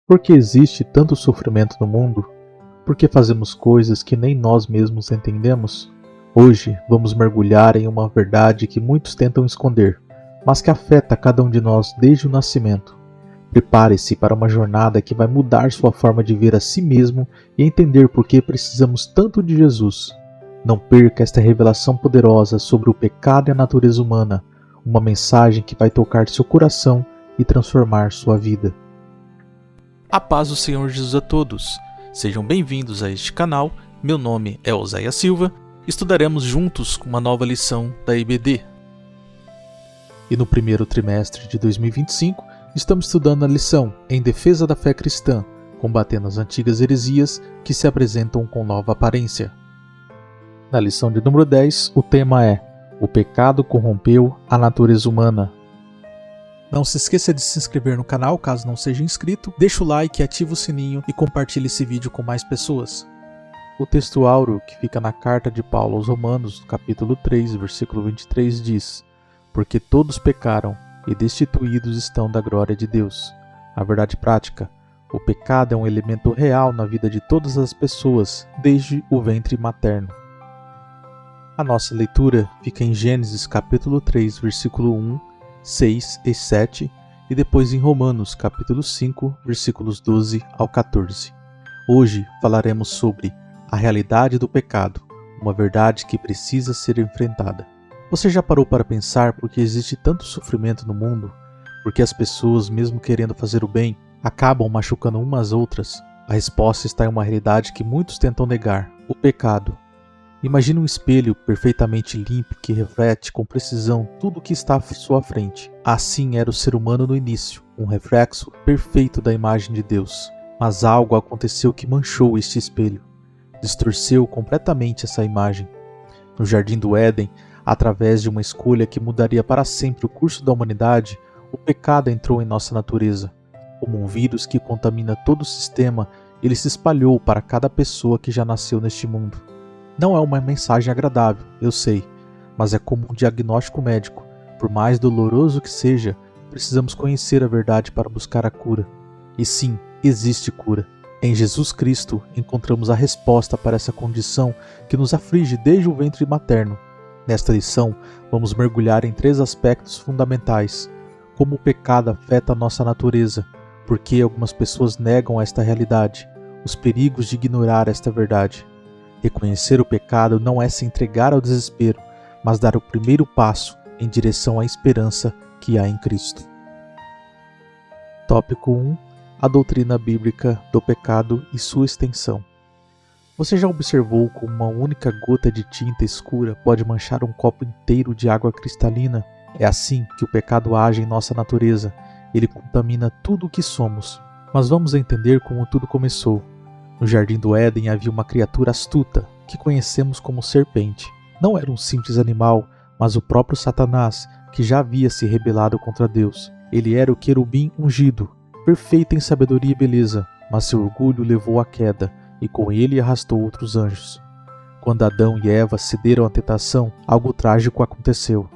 Por que existe tanto sofrimento no mundo? Por que fazemos coisas que nem nós mesmos entendemos? Hoje vamos mergulhar em uma verdade que muitos tentam esconder, mas que afeta cada um de nós desde o nascimento. Prepare-se para uma jornada que vai mudar sua forma de ver a si mesmo e entender por que precisamos tanto de Jesus. Não perca esta revelação poderosa sobre o pecado e a natureza humana, uma mensagem que vai tocar seu coração e transformar sua vida. A paz do Senhor Jesus a todos. Sejam bem-vindos a este canal. Meu nome é Oséias Silva. Estudaremos juntos uma nova lição da IBD. E no primeiro trimestre de 2025, estamos estudando a lição Em Defesa da Fé Cristã, combatendo as antigas heresias que se apresentam com nova aparência. Na lição de número 10, o tema é O pecado corrompeu a natureza humana. Não se esqueça de se inscrever no canal caso não seja inscrito, deixa o like, ativa o sininho e compartilhe esse vídeo com mais pessoas. O texto áureo que fica na carta de Paulo aos Romanos, capítulo 3, versículo 23 diz: Porque todos pecaram e destituídos estão da glória de Deus. A verdade prática: o pecado é um elemento real na vida de todas as pessoas, desde o ventre materno. A nossa leitura fica em Gênesis capítulo 3, versículo 1, 6 e 7 e depois em Romanos capítulo 5, versículos 12 ao 14. Hoje falaremos sobre a realidade do pecado, uma verdade que precisa ser enfrentada. Você já parou para pensar por que existe tanto sofrimento no mundo? Porque as pessoas, mesmo querendo fazer o bem, acabam machucando umas às outras? A resposta está em uma realidade que muitos tentam negar: o pecado. Imagine um espelho perfeitamente limpo que reflete com precisão tudo o que está à sua frente. Assim era o ser humano no início, um reflexo perfeito da imagem de Deus. Mas algo aconteceu que manchou este espelho, distorceu completamente essa imagem. No Jardim do Éden, através de uma escolha que mudaria para sempre o curso da humanidade, o pecado entrou em nossa natureza. Como um vírus que contamina todo o sistema, ele se espalhou para cada pessoa que já nasceu neste mundo. Não é uma mensagem agradável, eu sei, mas é como um diagnóstico médico. Por mais doloroso que seja, precisamos conhecer a verdade para buscar a cura. E sim, existe cura. Em Jesus Cristo encontramos a resposta para essa condição que nos aflige desde o ventre materno. Nesta lição, vamos mergulhar em 3 aspectos fundamentais: como o pecado afeta a nossa natureza, por que algumas pessoas negam esta realidade, os perigos de ignorar esta verdade. Reconhecer o pecado não é se entregar ao desespero, mas dar o primeiro passo em direção à esperança que há em Cristo. Tópico 1: a doutrina bíblica do pecado e sua extensão. Você já observou como uma única gota de tinta escura pode manchar um copo inteiro de água cristalina? É assim que o pecado age em nossa natureza. Ele contamina tudo o que somos. Mas vamos entender como tudo começou. No Jardim do Éden havia uma criatura astuta, que conhecemos como serpente. Não era um simples animal, mas o próprio Satanás, que já havia se rebelado contra Deus. Ele era o querubim ungido, perfeito em sabedoria e beleza, mas seu orgulho levou à queda, e com ele arrastou outros anjos. Quando Adão e Eva cederam à tentação, algo trágico aconteceu.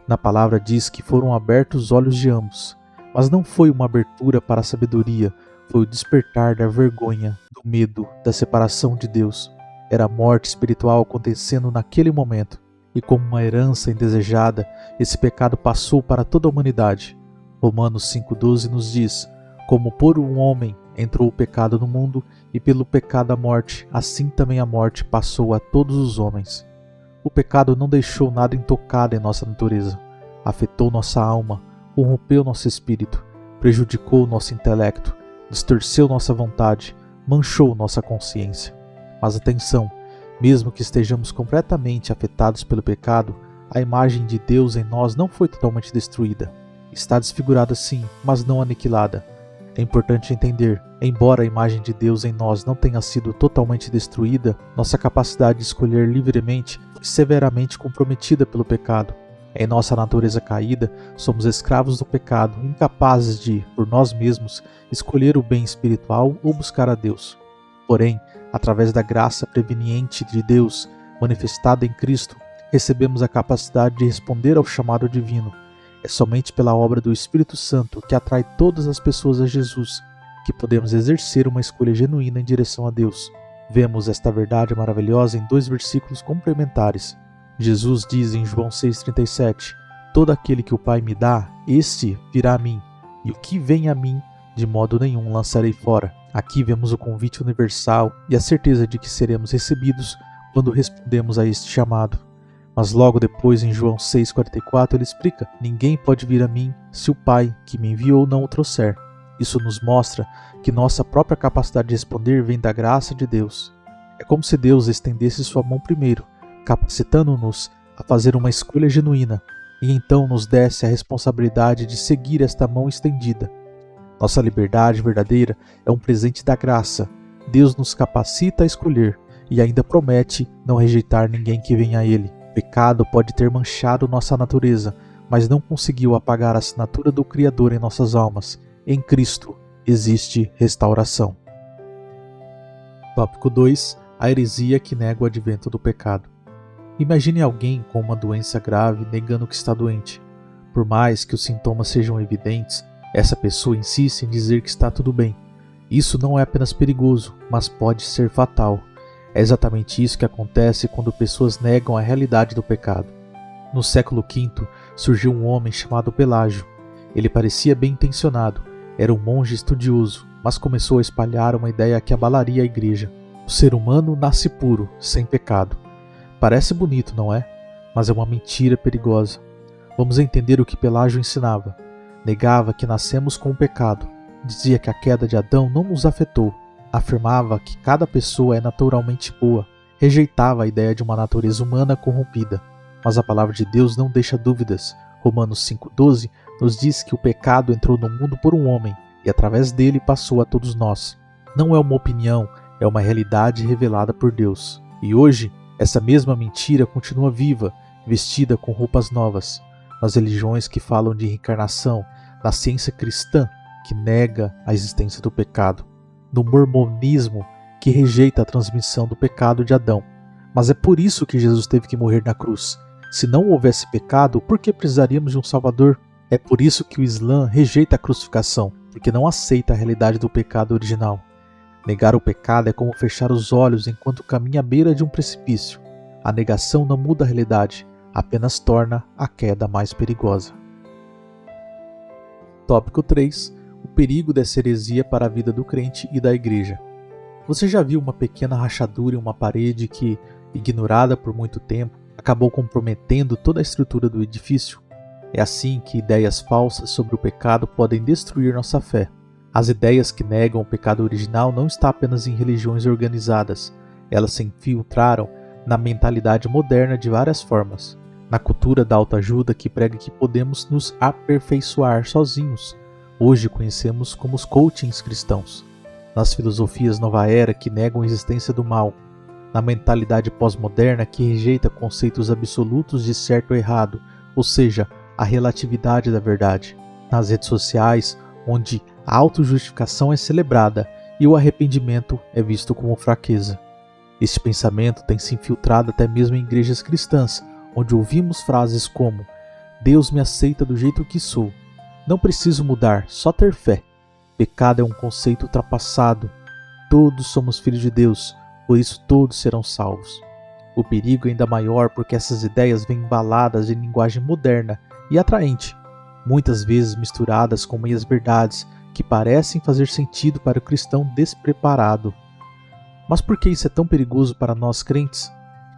Na palavra diz que foram abertos os olhos de ambos, mas não foi uma abertura para a sabedoria, foi o despertar da vergonha, do medo, da separação de Deus. Era a morte espiritual acontecendo naquele momento, e como uma herança indesejada, esse pecado passou para toda a humanidade. Romanos 5,12 nos diz: Como por um homem entrou o pecado no mundo, e pelo pecado a morte, assim também a morte passou a todos os homens. O pecado não deixou nada intocado em nossa natureza. Afetou nossa alma, corrompeu nosso espírito, prejudicou nosso intelecto, distorceu nossa vontade, manchou nossa consciência. Mas atenção, mesmo que estejamos completamente afetados pelo pecado, a imagem de Deus em nós não foi totalmente destruída. Está desfigurada sim, mas não aniquilada. É importante entender, embora a imagem de Deus em nós não tenha sido totalmente destruída, nossa capacidade de escolher livremente foi severamente comprometida pelo pecado. Em nossa natureza caída, somos escravos do pecado, incapazes de, por nós mesmos, escolher o bem espiritual ou buscar a Deus. Porém, através da graça preveniente de Deus, manifestada em Cristo, recebemos a capacidade de responder ao chamado divino. É somente pela obra do Espírito Santo que atrai todas as pessoas a Jesus, que podemos exercer uma escolha genuína em direção a Deus. Vemos esta verdade maravilhosa em 2 versículos complementares. Jesus diz em João 6,37: todo aquele que o Pai me dá, este virá a mim, e o que vem a mim, de modo nenhum lançarei fora. Aqui vemos o convite universal e a certeza de que seremos recebidos quando respondemos a este chamado. Mas logo depois, em João 6,44, ele explica: ninguém pode vir a mim se o Pai que me enviou não o trouxer. Isso nos mostra que nossa própria capacidade de responder vem da graça de Deus. É como se Deus estendesse sua mão primeiro, capacitando-nos a fazer uma escolha genuína, e então nos desse a responsabilidade de seguir esta mão estendida. Nossa liberdade verdadeira é um presente da graça. Deus nos capacita a escolher e ainda promete não rejeitar ninguém que venha a Ele. O pecado pode ter manchado nossa natureza, mas não conseguiu apagar a assinatura do Criador em nossas almas. Em Cristo existe restauração. Tópico 2. A heresia que nega o advento do pecado. Imagine alguém com uma doença grave negando que está doente. Por mais que os sintomas sejam evidentes, essa pessoa insiste em dizer que está tudo bem. Isso não é apenas perigoso, mas pode ser fatal. É exatamente isso que acontece quando pessoas negam a realidade do pecado. No século V, surgiu um homem chamado Pelágio. Ele parecia bem intencionado, era um monge estudioso, mas começou a espalhar uma ideia que abalaria a igreja. O ser humano nasce puro, sem pecado. Parece bonito, não é? Mas é uma mentira perigosa. Vamos entender o que Pelágio ensinava. Negava que nascemos com o pecado. Dizia que a queda de Adão não nos afetou. Afirmava que cada pessoa é naturalmente boa. Rejeitava a ideia de uma natureza humana corrompida. Mas a palavra de Deus não deixa dúvidas. Romanos 5,12 nos diz que o pecado entrou no mundo por um homem e através dele passou a todos nós. Não é uma opinião, é uma realidade revelada por Deus. E hoje, essa mesma mentira continua viva, vestida com roupas novas. Nas religiões que falam de reencarnação, na ciência cristã, que nega a existência do pecado, no mormonismo, que rejeita a transmissão do pecado de Adão. Mas é por isso que Jesus teve que morrer na cruz. Se não houvesse pecado, por que precisaríamos de um Salvador? É por isso que o Islã rejeita a crucificação, porque não aceita a realidade do pecado original. Negar o pecado é como fechar os olhos enquanto caminha à beira de um precipício. A negação não muda a realidade, apenas torna a queda mais perigosa. Tópico 3. O perigo dessa heresia para a vida do crente e da igreja. Você já viu uma pequena rachadura em uma parede que, ignorada por muito tempo, acabou comprometendo toda a estrutura do edifício? É assim que ideias falsas sobre o pecado podem destruir nossa fé. As ideias que negam o pecado original não estão apenas em religiões organizadas. Elas se infiltraram na mentalidade moderna de várias formas. Na cultura da autoajuda que prega que podemos nos aperfeiçoar sozinhos. Hoje conhecemos como os coachings cristãos. Nas filosofias nova era que negam a existência do mal. Na mentalidade pós-moderna que rejeita conceitos absolutos de certo ou errado, ou seja, a relatividade da verdade. Nas redes sociais, onde a autojustificação é celebrada e o arrependimento é visto como fraqueza. Este pensamento tem se infiltrado até mesmo em igrejas cristãs, onde ouvimos frases como: Deus me aceita do jeito que sou. Não preciso mudar, só ter fé. Pecado é um conceito ultrapassado. Todos somos filhos de Deus, por isso todos serão salvos. O perigo é ainda maior porque essas ideias vêm embaladas em linguagem moderna e atraente, muitas vezes misturadas com meias verdades que parecem fazer sentido para o cristão despreparado. Mas por que isso é tão perigoso para nós crentes?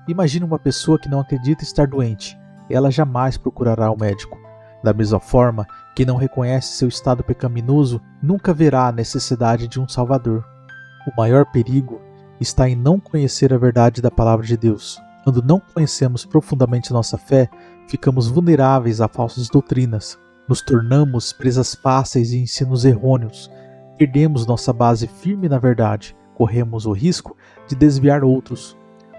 Imagine uma pessoa que não acredita estar doente. Ela jamais procurará o médico. Da mesma forma, quem não reconhece seu estado pecaminoso nunca verá a necessidade de um Salvador. O maior perigo está em não conhecer a verdade da Palavra de Deus. Quando não conhecemos profundamente nossa fé, ficamos vulneráveis a falsas doutrinas. Nos tornamos presas fáceis de ensinos errôneos. Perdemos nossa base firme na verdade. Corremos o risco de desviar outros.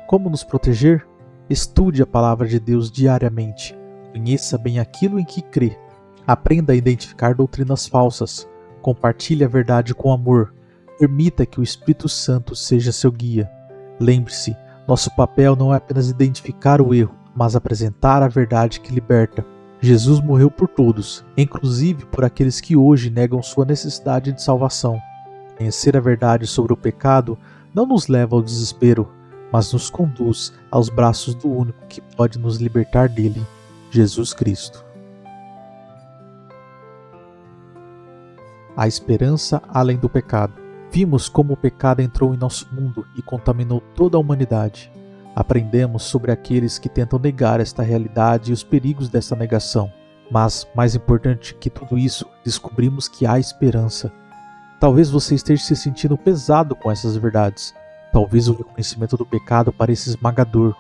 Como nos proteger? Estude a Palavra de Deus diariamente. Conheça bem aquilo em que crê. Aprenda a identificar doutrinas falsas. Compartilhe a verdade com amor. Permita que o Espírito Santo seja seu guia. Lembre-se, nosso papel não é apenas identificar o erro, mas apresentar a verdade que liberta. Jesus morreu por todos, inclusive por aqueles que hoje negam sua necessidade de salvação. Conhecer a verdade sobre o pecado não nos leva ao desespero, mas nos conduz aos braços do único que pode nos libertar dele, Jesus Cristo. A esperança além do pecado. Vimos como o pecado entrou em nosso mundo e contaminou toda a humanidade. Aprendemos sobre aqueles que tentam negar esta realidade e os perigos dessa negação. Mas, mais importante que tudo isso, descobrimos que há esperança. Talvez você esteja se sentindo pesado com essas verdades. Talvez o reconhecimento do pecado pareça esmagador.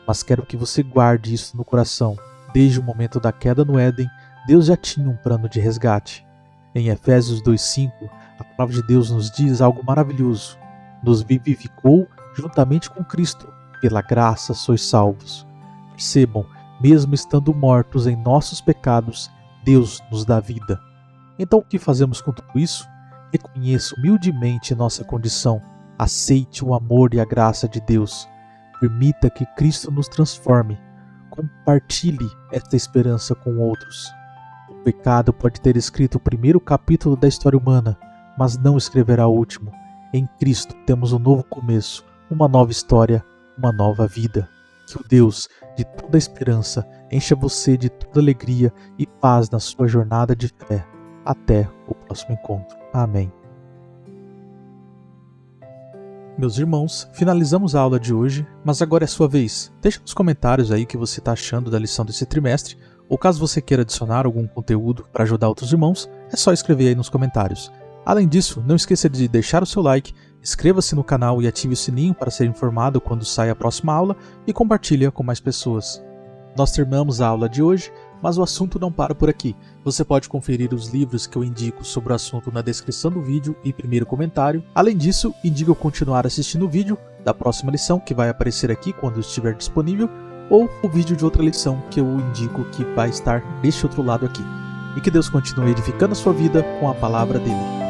Mas quero que você guarde isso no coração. Desde o momento da queda no Éden, Deus já tinha um plano de resgate. Em Efésios 2:5, a palavra de Deus nos diz algo maravilhoso. Nos vivificou juntamente com Cristo. Pela graça sois salvos. Percebam, mesmo estando mortos em nossos pecados, Deus nos dá vida. Então o que fazemos com tudo isso? Reconheça humildemente nossa condição. Aceite o amor e a graça de Deus. Permita que Cristo nos transforme. Compartilhe esta esperança com outros. O pecado pode ter escrito o primeiro capítulo da história humana, mas não escreverá o último. Em Cristo temos um novo começo, uma nova história, uma nova vida. Que o Deus de toda esperança encha você de toda alegria e paz na sua jornada de fé. Até o próximo encontro. Amém. Meus irmãos, finalizamos a aula de hoje, mas agora é sua vez. Deixa nos comentários aí o que você está achando da lição desse trimestre, ou caso você queira adicionar algum conteúdo para ajudar outros irmãos, é só escrever aí nos comentários. Além disso, não esqueça de deixar o seu like, inscreva-se no canal e ative o sininho para ser informado quando sai a próxima aula e compartilhe com mais pessoas. Nós terminamos a aula de hoje, mas o assunto não para por aqui. Você pode conferir os livros que eu indico sobre o assunto na descrição do vídeo e primeiro comentário. Além disso, indico continuar assistindo o vídeo da próxima lição que vai aparecer aqui quando estiver disponível, ou o vídeo de outra lição que eu indico que vai estar deste outro lado aqui. E que Deus continue edificando a sua vida com a palavra dele.